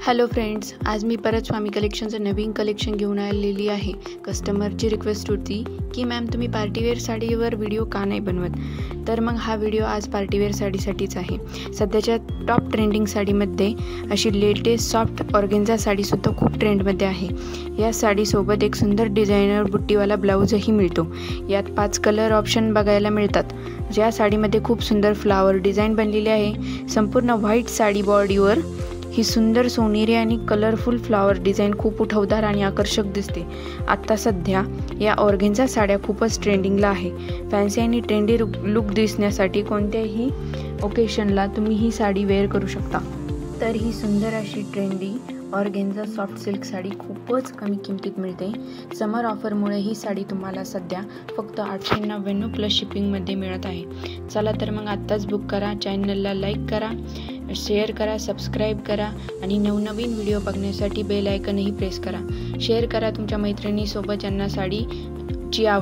Hello friends, आज मी परत स्वामी कलेक्शनचं नवीन collection घेऊन आलेली आहे। कस्टमरची रिक्वेस्ट होती की मॅम तुम्ही पार्टीवेअर साडीवर व्हिडिओ का नाही बनवत, तर मग हा व्हिडिओ आज पार्टीवेअर साडीसाठीच आहे। सध्याच्या टॉप ट्रेंडिंग साडीमध्ये अशी लेटेस्ट सॉफ्ट ऑर्गेन्झा साडीसुद्धा खूप ट्रेंडमध्ये आहे। या साडीसोबत एक सुंदर डिझायनर बुट्टीवाला ब्लाऊजही मिळतो। यात 5 कलर ऑप्शन बघायला मिळतात। ज्या साडीमध्ये खूप सुंदर फ्लावर डिझाईन बनलेली आहे। संपूर्ण व्हाईट साडी बॉडीवर ही सुंदर सोनेरी आणि कलरफुल फ्लावर डिझाईन खूप उठवदार आणि आकर्षक दिसते। आता सध्या या ऑर्गेन्झा साड्या खूपच ट्रेंडिंगला आहे। फॅन्सी आणि ट्रेंडी लुक दिसण्यासाठी कोणत्याही ओकेशनला तुम्ही ही साडी वेअर करू शकता। तर ही सुंदर अशी trendy organza soft silk sari खूपच कमी किमतीत मिळते। समर ऑफरमुळे ही साडी तुम्हाला सध्या फक्त 899 प्लस शिपिंगमध्ये मिळत आहे। चला तर मग आत्ताच बुक करा, चॅनलला लाईक करा, शेअर करा, सबस्क्राईब करा आणि नवनवीन व्हिडिओ बघण्यासाठी बेल आयकनही प्रेस करा। शेअर करा तुमच्या मैत्रिणीसोबत ज्यांना साडीची आवड